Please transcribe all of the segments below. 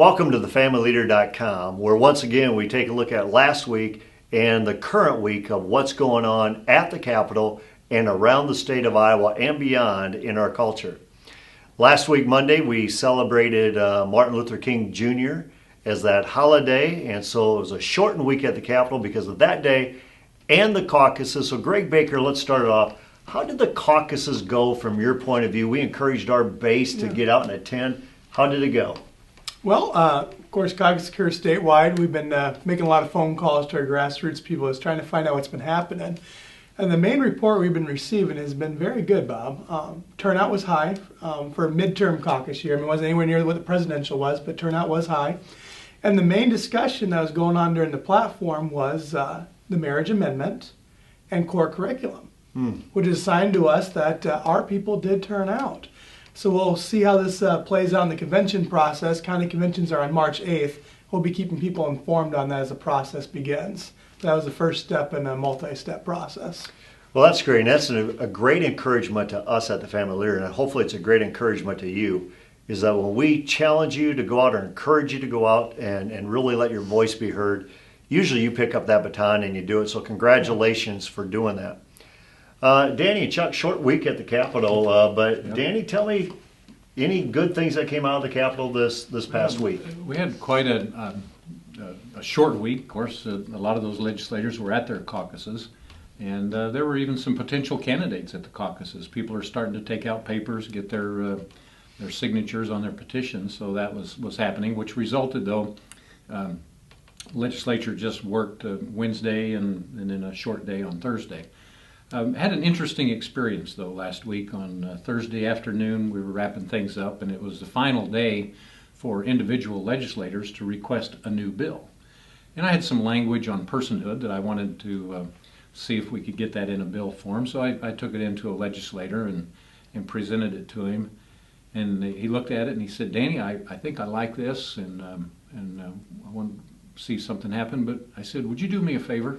Welcome to thefamilyleader.com, where once again we take a look at last week and the current week of what's going on at the Capitol and around the state of Iowa and beyond in our culture. Last week, Monday, we celebrated Martin Luther King Jr. as that holiday, and so it was a shortened week at the Capitol because of that day and the caucuses. So Greg Baker, let's start it off. How did the caucuses go from your point of view? We encouraged our base to get out and attend. How did it go? Well, of course, caucus occurs statewide. We've been making a lot of phone calls to our grassroots people is trying to find out what's been happening. And the main report we've been receiving has been very good, Bob. Turnout was high for a midterm caucus year. I mean, it wasn't anywhere near what the presidential was, but turnout was high. And the main discussion that was going on during the platform was the marriage amendment and core curriculum, which is a sign to us that our people did turn out. So we'll see how this plays out in the convention process. County conventions are on March 8th. We'll be keeping people informed on that as the process begins. That was the first step in a multi-step process. Well, that's great. And that's a great encouragement to us at the Family Leader, and hopefully it's a great encouragement to you, is that when we challenge you to go out or encourage you to go out and really let your voice be heard, usually you pick up that baton and you do it. So congratulations for doing that. Danny and Chuck, short week at the Capitol, but yep. Danny, tell me any good things that came out of the Capitol this past week. We had quite a short week. Of course, a lot of those legislators were at their caucuses, and there were even some potential candidates at the caucuses. People are starting to take out papers, get their signatures on their petitions, so that was happening, which resulted, though, legislature just worked Wednesday and then a short day on Thursday. Had an interesting experience, though, last week. On Thursday afternoon, we were wrapping things up, and it was the final day for individual legislators to request a new bill. And I had some language on personhood that I wanted to see if we could get that in a bill form. So I took it into a legislator and presented it to him. And he looked at it and he said, "Danny, I think I like this, and I want to see something happen." But I said, "Would you do me a favor?"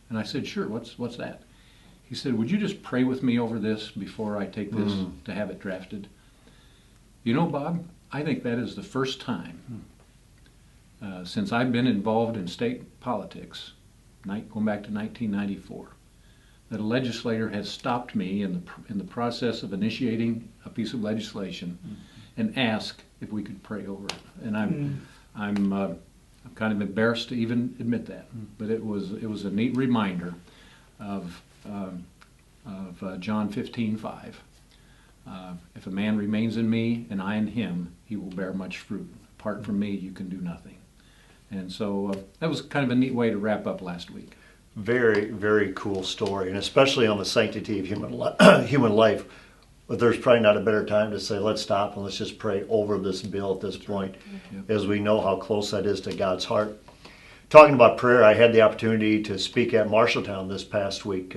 And I said, "Sure, what's that?" He said, "Would you just pray with me over this before I take this to have it drafted?" You know, Bob, I think that is the first time since I've been involved in state politics, going back to 1994, that a legislator has stopped me in the process of initiating a piece of legislation and asked if we could pray over it. And I'm kind of embarrassed to even admit that, but it was a neat reminder of John 15:5. If a man remains in me and I in him, he will bear much fruit. Apart from me, you can do nothing. And so that was kind of a neat way to wrap up last week. Very, very cool story, and especially on the sanctity of human life. But there's probably not a better time to say, let's stop and let's just pray over this bill at this point, as we know how close that is to God's heart. Talking about prayer, I had the opportunity to speak at Marshalltown this past week,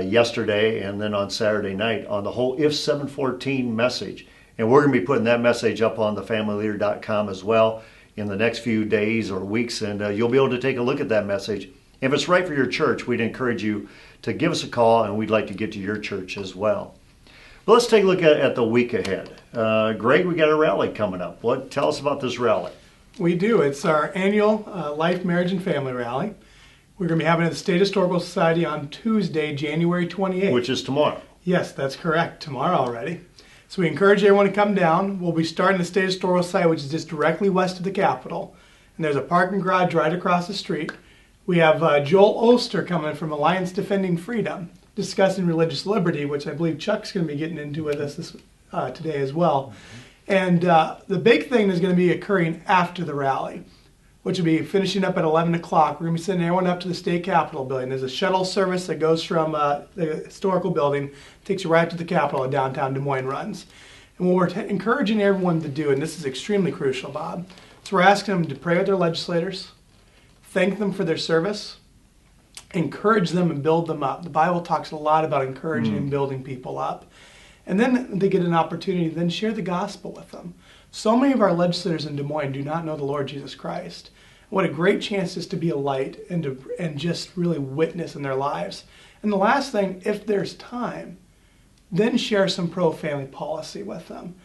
yesterday and then on Saturday night, on the whole If 714 message. And we're going to be putting that message up on thefamilyleader.com as well in the next few days or weeks, and you'll be able to take a look at that message. If it's right for your church, we'd encourage you to give us a call, and we'd like to get to your church as well. But let's take a look at the week ahead. Greg, we got a rally coming up. Tell us about this rally. We do. It's our annual Life, Marriage, and Family Rally. We're going to be having it at the State Historical Society on Tuesday, January 28th. Which is tomorrow. Yes, that's correct. Tomorrow already. So we encourage everyone to come down. We'll be starting the State Historical Society, which is just directly west of the Capitol. And there's a parking garage right across the street. We have Joel Oster coming from Alliance Defending Freedom, discussing religious liberty, which I believe Chuck's going to be getting into with us today as well. And the big thing is going to be occurring after the rally, which will be finishing up at 11 o'clock. We're going to be sending everyone up to the State Capitol building. There's a shuttle service that goes from the historical building, takes you right to the Capitol in downtown Des Moines runs. And what we're encouraging everyone to do, and this is extremely crucial, Bob, so we're asking them to pray with their legislators, thank them for their service, encourage them and build them up. The Bible talks a lot about encouraging and building people up. And then they get an opportunity to then share the gospel with them. So many of our legislators in Des Moines do not know the Lord Jesus Christ. What a great chance is to be a light and just really witness in their lives. And the last thing, if there's time, then share some pro-family policy with them.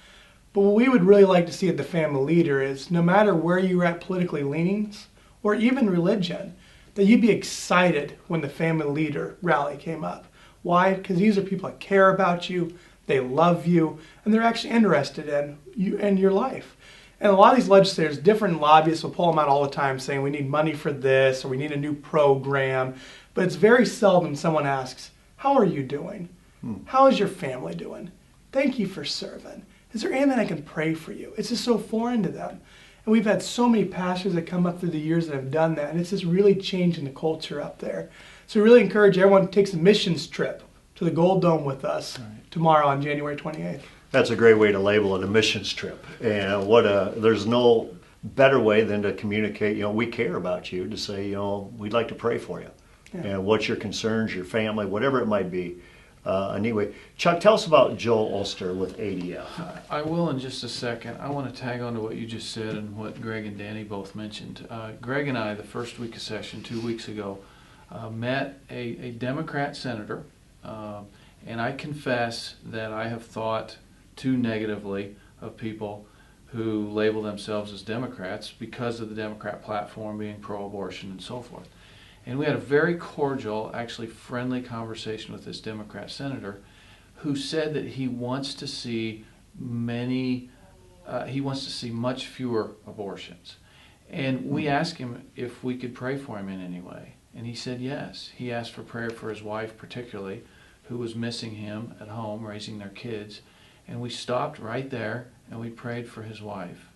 But what we would really like to see at the family leader is no matter where you're at politically leanings or even religion, that you'd be excited when the family leader rally came up. Why? Because these are people that care about you, they love you, and they're actually interested in you and your life. And a lot of these legislators, different lobbyists will pull them out all the time saying we need money for this or we need a new program. But it's very seldom someone asks, how are you doing? How is your family doing? Thank you for serving. Is there anything I can pray for you? It's just so foreign to them. And we've had so many pastors that come up through the years that have done that. And it's just really changing the culture up there. So we really encourage everyone to take a missions trip to the Gold Dome with us tomorrow on January 28th. That's a great way to label it, a missions trip. And there's no better way than to communicate, we care about you, to say, we'd like to pray for you. Yeah. And what's your concerns, your family, whatever it might be. Anyway, Chuck, tell us about Joel Ulster with ADF. I will in just a second. I want to tag on to what you just said and what Greg and Danny both mentioned. Greg and I, the first week of session 2 weeks ago, met a Democrat senator, and I confess that I have thought too negatively of people who label themselves as Democrats because of the Democrat platform being pro-abortion and so forth. And we had a very cordial, actually friendly conversation with this Democrat senator who said that he wants to see much fewer abortions. And we asked him if we could pray for him in any way. And he said yes. He asked for prayer for his wife particularly, who was missing him at home raising their kids. And we stopped right there and we prayed for his wife.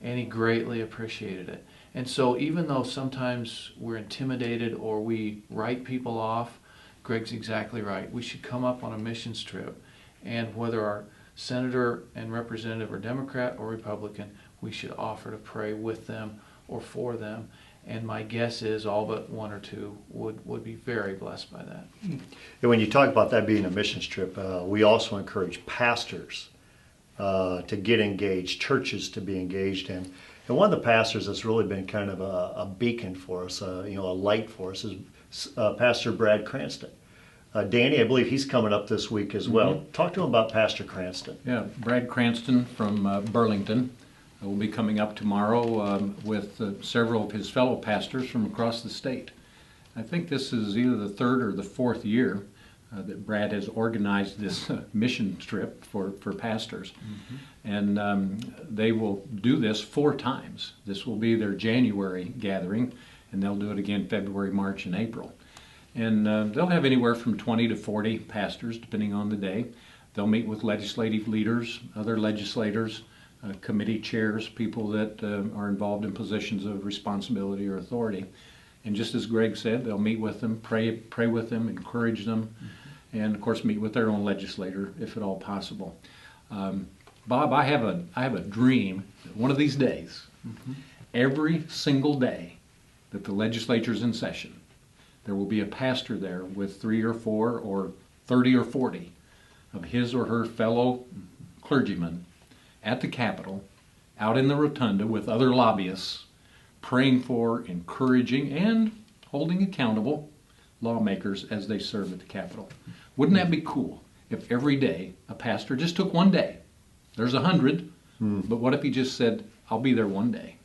And he greatly appreciated it. And so even though sometimes we're intimidated or we write people off, Greg's exactly right. We should come up on a missions trip. And whether our senator and representative are Democrat or Republican, we should offer to pray with them or for them. And my guess is all but one or two would be very blessed by that. And when you talk about that being a missions trip, we also encourage pastors to get engaged, churches to be engaged in. And one of the pastors that's really been kind of a beacon for us, a light for us, is Pastor Brad Cranston. Danny, I believe he's coming up this week as well. Mm-hmm. Talk to him about Pastor Cranston. Yeah, Brad Cranston from Burlington will be coming up tomorrow with several of his fellow pastors from across the state. I think this is either the third or the fourth year that Brad has organized this mission trip for pastors. Mm-hmm. And they will do this 4 times. This will be their January gathering, and they'll do it again February, March, and April. And they'll have anywhere from 20 to 40 pastors, depending on the day. They'll meet with legislative leaders, other legislators, committee chairs, people that are involved in positions of responsibility or authority. And just as Greg said, they'll meet with them, pray with them, encourage them, and of course meet with their own legislator if at all possible. Bob, I have a dream that one of these days, every single day that the legislature's in session, there will be a pastor there with 3 or 4 or 30 or 40 of his or her fellow clergymen at the Capitol, out in the rotunda with other lobbyists, praying for, encouraging, and holding accountable lawmakers as they serve at the Capitol. Wouldn't that be cool if every day a pastor just took one day? There's 100, but what if he just said, I'll be there one day?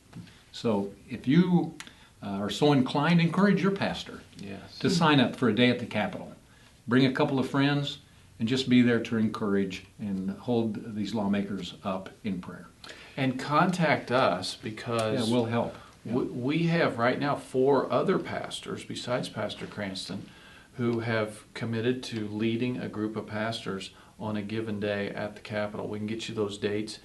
So if you are so inclined, encourage your pastor to sign up for a day at the Capitol. Bring a couple of friends and just be there to encourage and hold these lawmakers up in prayer. And contact us because we'll help. We have right now 4 other pastors besides Pastor Cranston who have committed to leading a group of pastors on a given day at the Capitol. We can get you those dates.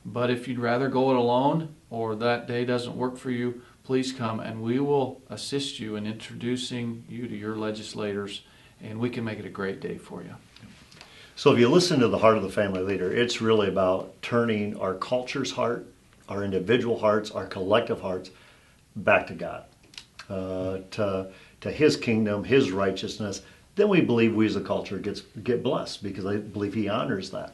But if you'd rather go it alone or that day doesn't work for you, please come and we will assist you in introducing you to your legislators, and we can make it a great day for you. So if you listen to the Heart of the Family Leader, it's really about turning our culture's heart, our individual hearts, our collective hearts back to God, to His kingdom, His righteousness. Then we believe we as a culture get blessed because I believe He honors that.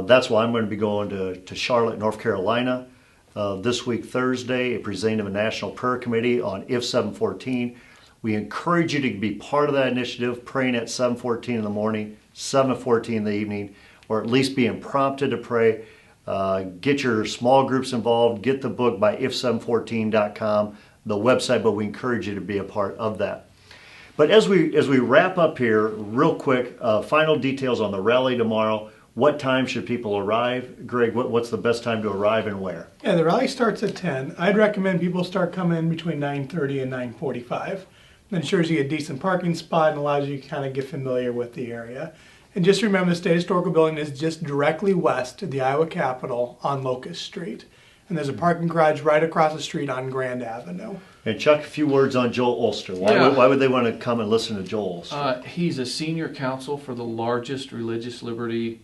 That's why I'm going to be going to Charlotte, North Carolina this week, Thursday, presenting to the National Prayer Committee on If 714. We encourage you to be part of that initiative, praying at 7:14 in the morning, 7:14 in the evening, or at least being prompted to pray. Get your small groups involved. Get the book by if714.com, the website, but we encourage you to be a part of that. But as we wrap up here, real quick, final details on the rally tomorrow. What time should people arrive? Greg, what's the best time to arrive and where? Yeah, the rally starts at 10. I'd recommend people start coming in between 9:30 and 9:45. That ensures you get a decent parking spot and allows you to kind of get familiar with the area. And just remember, the State Historical Building is just directly west of the Iowa Capitol on Locust Street. And there's a parking garage right across the street on Grand Avenue. And Chuck, a few words on Joel Ulster. Why would they want to come and listen to Joel Ulster? He's a senior counsel for the largest religious liberty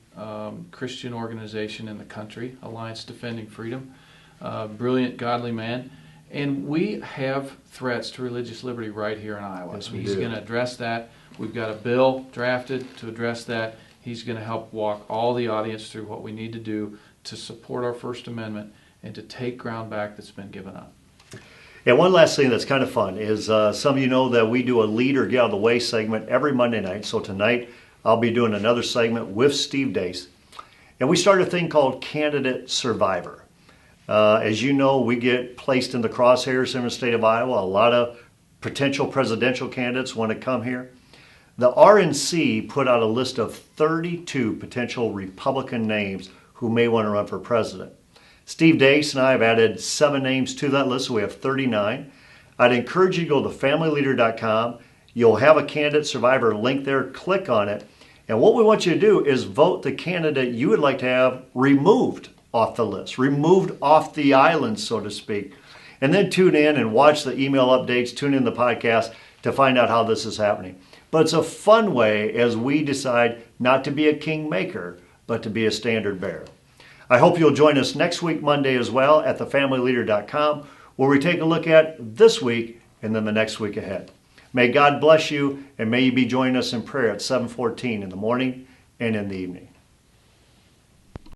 Christian organization in the country, Alliance Defending Freedom. Brilliant, godly man. And we have threats to religious liberty right here in Iowa. Yes, we He's do. going to address that. We've got a bill drafted to address that. He's going to help walk all the audience through what we need to do to support our First Amendment and to take ground back that's been given up. And one last thing that's kind of fun is some of you know that we do a Lead or Get Out of the Way segment every Monday night. So tonight I'll be doing another segment with Steve Dace. And we started a thing called Candidate Survivor. As you know, we get placed in the crosshairs in the state of Iowa. A lot of potential presidential candidates want to come here. The RNC put out a list of 32 potential Republican names who may want to run for president. Steve Dace and I have added 7 names to that list, so we have 39. I'd encourage you to go to thefamilyleader.com. You'll have a Candidate Survivor link there. Click on it. And what we want you to do is vote the candidate you would like to have removed off the list, removed off the island, so to speak. And then tune in and watch the email updates, tune in the podcast to find out how this is happening. But it's a fun way as we decide not to be a kingmaker, but to be a standard bearer. I hope you'll join us next week, Monday, as well, at thefamilyleader.com, where we take a look at this week and then the next week ahead. May God bless you, and may you be joining us in prayer at 7:14 in the morning and in the evening.